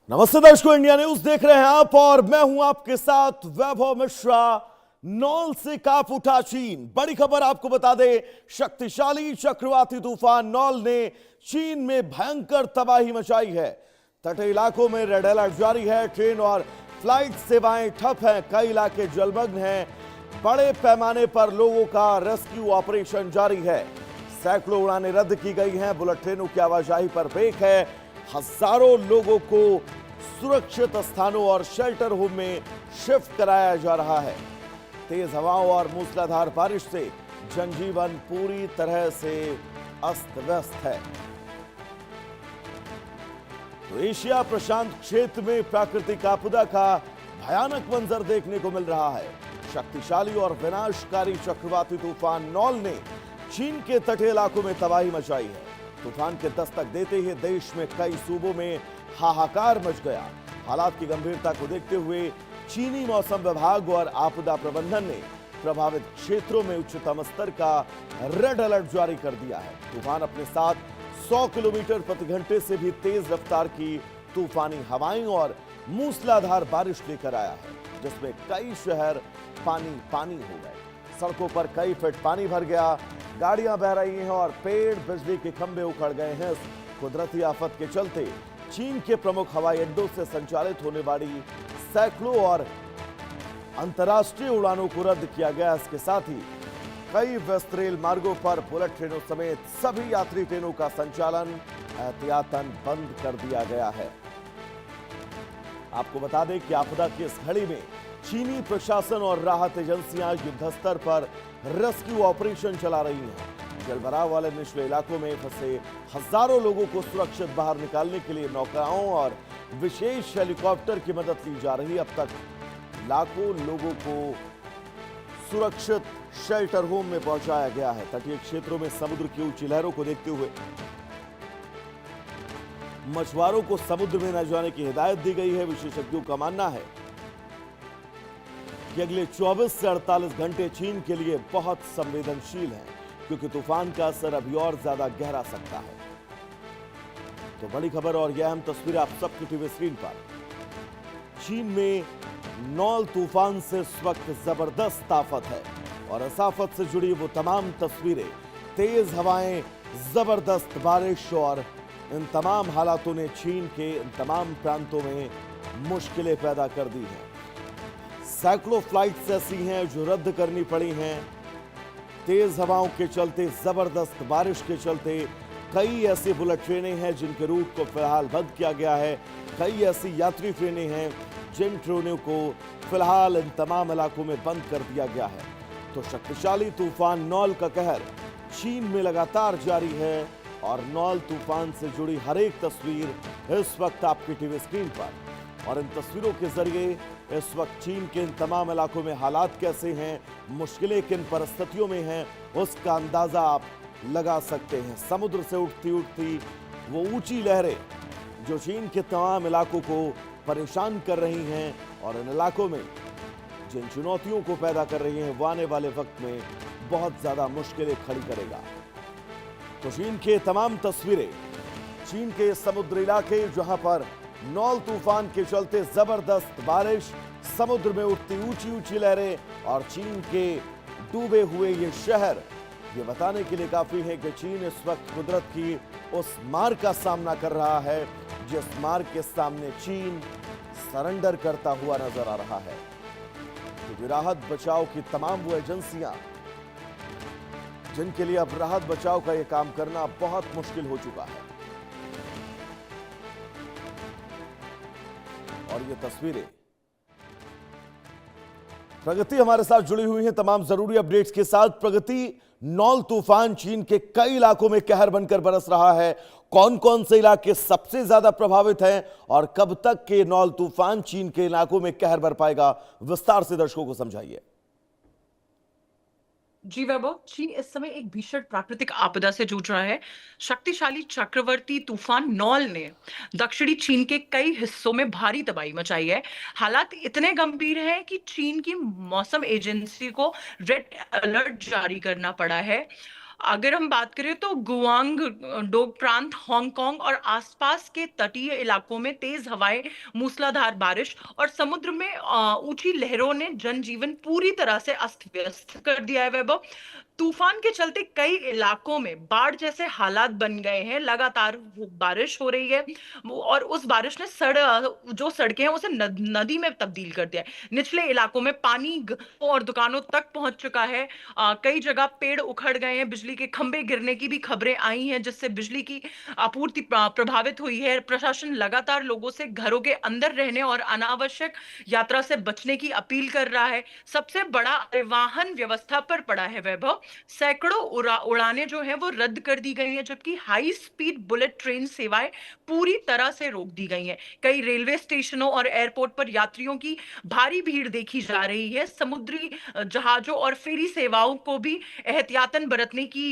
नमस्ते दर्शकों, India news देख रहे हैं आप और मैं हूं आपके साथ वैभव मिश्रा। नौल से कांप उठा चीन। बड़ी खबर आपको बता दें, शक्तिशाली चक्रवाती तूफान नौल ने चीन में भयंकर तबाही मचाई है। तटीय इलाकों में रेड अलर्ट जारी है। ट्रेन और फ्लाइट सेवाएं ठप हैं। कई इलाके जलमग्न हैं। बड़े पैमाने पर लोगों का रेस्क्यू ऑपरेशन जारी है। सैकड़ों उड़ानें रद्द की गई हैं। बुलेट ट्रेनों की आवाजाही पर ब्रेक है। हजारों लोगों को सुरक्षित स्थानों और शेल्टर होम में शिफ्ट कराया जा रहा है। तेज हवाओं और मूसलाधार बारिश से जनजीवन पूरी तरह से अस्त व्यस्त है। तो एशिया प्रशांत क्षेत्र में प्राकृतिक आपदा का भयानक मंजर देखने को मिल रहा है। शक्तिशाली और विनाशकारी चक्रवाती तूफान नौल ने चीन के तटीय इलाकों में तबाही मचाई है। तूफान के दस्तक देते ही देश में कई सूबों में हाहाकार मच गया। हालात की गंभीरता को देखते हुए चीनी मौसम विभाग और आपदा प्रबंधन ने प्रभावित क्षेत्रों में उच्चतम स्तर का रेड अलर्ट जारी कर दिया है। तूफान अपने साथ 100 किलोमीटर प्रति घंटे से भी तेज रफ्तार की तूफानी हवाएं और मूसलाधार बारिश लेकर आया है, जिसमें कई शहर पानी पानी हो गए। सड़कों पर कई फीट पानी भर गया। गाड़ियां बह रही हैं और पेड़, बिजली के खंभे उखड़ गए हैं। इस कुदरती आफत के चलते चीन के प्रमुख हवाई अड्डों से संचालित होने वाली सैकड़ों और अंतर्राष्ट्रीय उड़ानों को रद्द किया गया। इसके साथ ही कई व्यस्त रेल मार्गों पर बुलेट ट्रेनों समेत सभी यात्री ट्रेनों का संचालन एहतियातन बंद कर दिया गया है। आपको बता दें कि आपदा की इस घड़ी में चीनी प्रशासन और राहत एजेंसियां युद्ध स्तर पर रेस्क्यू ऑपरेशन चला रही हैं। जलभराव वाले निचले इलाकों में फंसे हजारों लोगों को सुरक्षित बाहर निकालने के लिए नौकाओं और विशेष हेलीकॉप्टर की मदद ली जा रही है। अब तक लाखों लोगों को सुरक्षित शेल्टर होम में पहुंचाया गया है। तटीय क्षेत्रों में समुद्र की ऊंची लहरों को देखते हुए मछुआरों को समुद्र में न जाने की हिदायत दी गई है। विशेषज्ञों का मानना है कि अगले 24 से 48 घंटे चीन के लिए बहुत संवेदनशील हैं, क्योंकि तूफान का असर अभी और ज्यादा गहरा सकता है। तो बड़ी खबर और यह अहम तस्वीर आप सबकी टीवी स्क्रीन पर। चीन में नौल तूफान से इस वक्त जबरदस्त आफत है और इस आफत से जुड़ी वो तमाम तस्वीरें, तेज हवाएं, जबरदस्त बारिश और इन तमाम हालातों ने चीन के इन तमाम प्रांतों में मुश्किलें पैदा कर दी हैं। सैकड़ों फ्लाइट्स ऐसी हैं जो रद्द करनी पड़ी हैं। तेज हवाओं के चलते, जबरदस्त बारिश के चलते कई ऐसी बुलेट ट्रेनें हैं जिनके रूट को फिलहाल बंद किया गया है। कई ऐसी यात्री ट्रेनें हैं जिन ट्रेनों को फिलहाल इन तमाम इलाकों में बंद कर दिया गया है। तो शक्तिशाली तूफान नौल का कहर चीन में लगातार जारी है और नौल तूफान से जुड़ी हर एक तस्वीर इस वक्त आपकी टीवी स्क्रीन पर। और इन तस्वीरों के जरिए इस वक्त चीन के इन तमाम इलाकों में हालात कैसे हैं, मुश्किलें किन परिस्थितियों में हैं, उसका अंदाजा आप लगा सकते हैं। समुद्र से उठती उठती वो ऊंची लहरें जो चीन के तमाम इलाकों को परेशान कर रही हैं और इन इलाकों में जिन चुनौतियों को पैदा कर रही हैं, वो आने वाले वक्त में बहुत ज्यादा मुश्किलें खड़ी करेगा। तो चीन के तमाम तस्वीरें, चीन के समुद्री इलाके जहां पर नौल तूफान के चलते जबरदस्त बारिश, समुद्र में उठती ऊंची ऊंची लहरें और चीन के डूबे हुए ये शहर, ये बताने के लिए काफी है कि चीन इस वक्त कुदरत की उस मार का सामना कर रहा है जिस मार के सामने चीन सरेंडर करता हुआ नजर आ रहा है। क्योंकि राहत बचाव की तमाम वो एजेंसियां जिनके लिए अब राहत बचाव का यह काम करना बहुत मुश्किल हो चुका है। और ये तस्वीरें, प्रगति हमारे साथ जुड़ी हुई है तमाम जरूरी अपडेट्स के साथ। प्रगति, नौल तूफान चीन के कई इलाकों में कहर बनकर बरस रहा है। कौन कौन से इलाके सबसे ज्यादा प्रभावित हैं और कब तक के नौल तूफान चीन के इलाकों में कहर बर पाएगा, विस्तार से दर्शकों को समझाइए। जी वैभव, चीन इस समय एक भीषण प्राकृतिक आपदा से जूझ रहा है। शक्तिशाली चक्रवर्ती तूफान नौल ने दक्षिणी चीन के कई हिस्सों में भारी तबाही मचाई है। हालात इतने गंभीर हैं कि चीन की मौसम एजेंसी को रेड अलर्ट जारी करना पड़ा है। अगर हम बात करें तो गुआंग डोंग प्रांत, हांगकांग और आसपास के तटीय इलाकों में तेज हवाएं, मूसलाधार बारिश और समुद्र में ऊंची लहरों ने जनजीवन पूरी तरह से अस्त व्यस्त कर दिया है वैभव। तूफान के चलते कई इलाकों में बाढ़ जैसे हालात बन गए हैं। लगातार बारिश हो रही है और उस बारिश ने जो सड़कें हैं उसे नदी में तब्दील कर दिया है। निचले इलाकों में पानी और दुकानों तक पहुंच चुका है। कई जगह पेड़ उखड़ गए हैं, बिजली के खंभे गिरने की भी खबरें आई हैं, जिससे बिजली की आपूर्ति प्रभावित हुई है। प्रशासन लगातार लोगों से घरों के अंदर रहने और अनावश्यक यात्रा से बचने की अपील कर रहा है। सबसे बड़ा वाहन व्यवस्था पर पड़ा है वैभव। सैकड़ों उड़ानें जो हैं वो रद्द कर दी गई हैं, जबकि हाई स्पीड बुलेट ट्रेन सेवाएं पूरी तरह से रोक दी गई हैं। कई रेलवे स्टेशनों और एयरपोर्ट पर यात्रियों की भारी भीड़ देखी जा रही है। समुद्री जहाजों और फेरी सेवाओं को भी एहतियातन बरतने की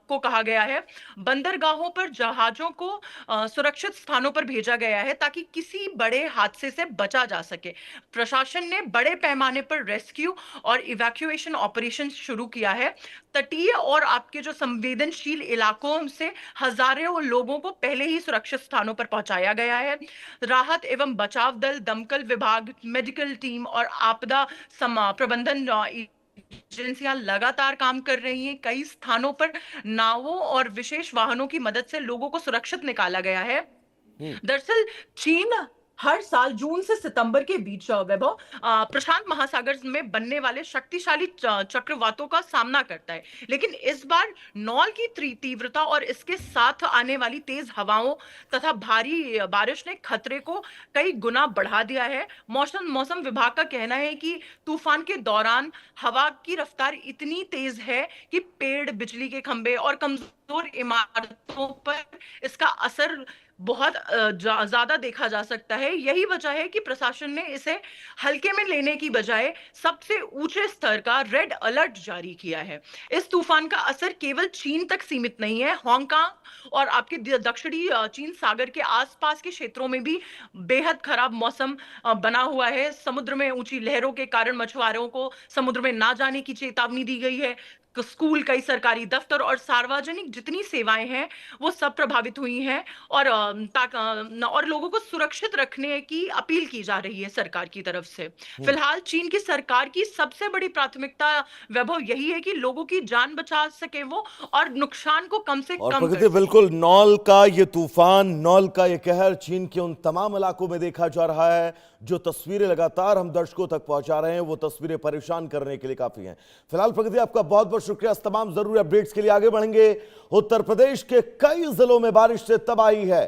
को कहा गया है। बंदरगाहों पर जहाजों को सुरक्षित स्थानों पर भेजा गया है ताकि किसी बड़े हादसे से बचा जा सके। प्रशासन ने बड़े पैमाने पर रेस्क्यू और इवैक्यूएशन ऑपरेशन शुरू किया है। तटीय और आपके जो संवेदनशील इलाकों से हजारों लोगों को पहले ही सुरक्षित स्थानों पर पहुंचाया गया है। राहत एवं बचाव दल, दमकल विभाग, मेडिकल टीम और आपदा प्रबंधन एजेंसियां लगातार काम कर रही हैं। कई स्थानों पर नावों और विशेष वाहनों की मदद से लोगों को सुरक्षित निकाला गया है। दरअसल चीन हर साल जून से सितंबर के बीच वैभव प्रशांत महासागर में बनने वाले शक्तिशाली चक्रवातों का सामना करता है, लेकिन इस बार नॉल की तीव्रता और इसके साथ आने वाली तेज हवाओं तथा भारी बारिश ने खतरे को कई गुना बढ़ा दिया है। मौसम विभाग का कहना है कि तूफान के दौरान हवा की रफ्तार इतनी तेज है कि पेड़, बिजली के खंभे और कमजोर इमारतों पर इसका असर बहुत ज्यादा देखा जा सकता है। यही वजह है कि प्रशासन ने इसे हल्के में लेने की बजाय सबसे ऊंचे स्तर का रेड अलर्ट जारी किया है। इस तूफान का असर केवल चीन तक सीमित नहीं है। हांगकांग और आपके दक्षिणी चीन सागर के आसपास के क्षेत्रों में भी बेहद खराब मौसम बना हुआ है। समुद्र में ऊंची लहरों के कारण मछुआरों को समुद्र में ना जाने की चेतावनी दी गई है। स्कूल, कई सरकारी दफ्तर और सार्वजनिक जितनी सेवाएं हैं वो सब प्रभावित हुई हैं और और लोगों को सुरक्षित रखने की अपील की जा रही है सरकार की तरफ से। फिलहाल चीन की सरकार की सबसे बड़ी प्राथमिकता वैभव यही है कि लोगों की जान बचा सके वो और नुकसान को कम से और कम प्रकृति बिल्कुल नॉल का ये तूफान, नॉल का ये कहर चीन के उन तमाम इलाकों में देखा जा रहा है। जो तस्वीरें लगातार हम दर्शकों तक पहुंचा रहे हैं वो तस्वीरें परेशान करने के लिए काफी हैं। फिलहाल प्रकृति आपका बहुत बहुत शुक्रिया। इस तमाम जरूरी अपडेट्स के लिए आगे बढ़ेंगे। उत्तर प्रदेश के कई जिलों में बारिश से तबाही है।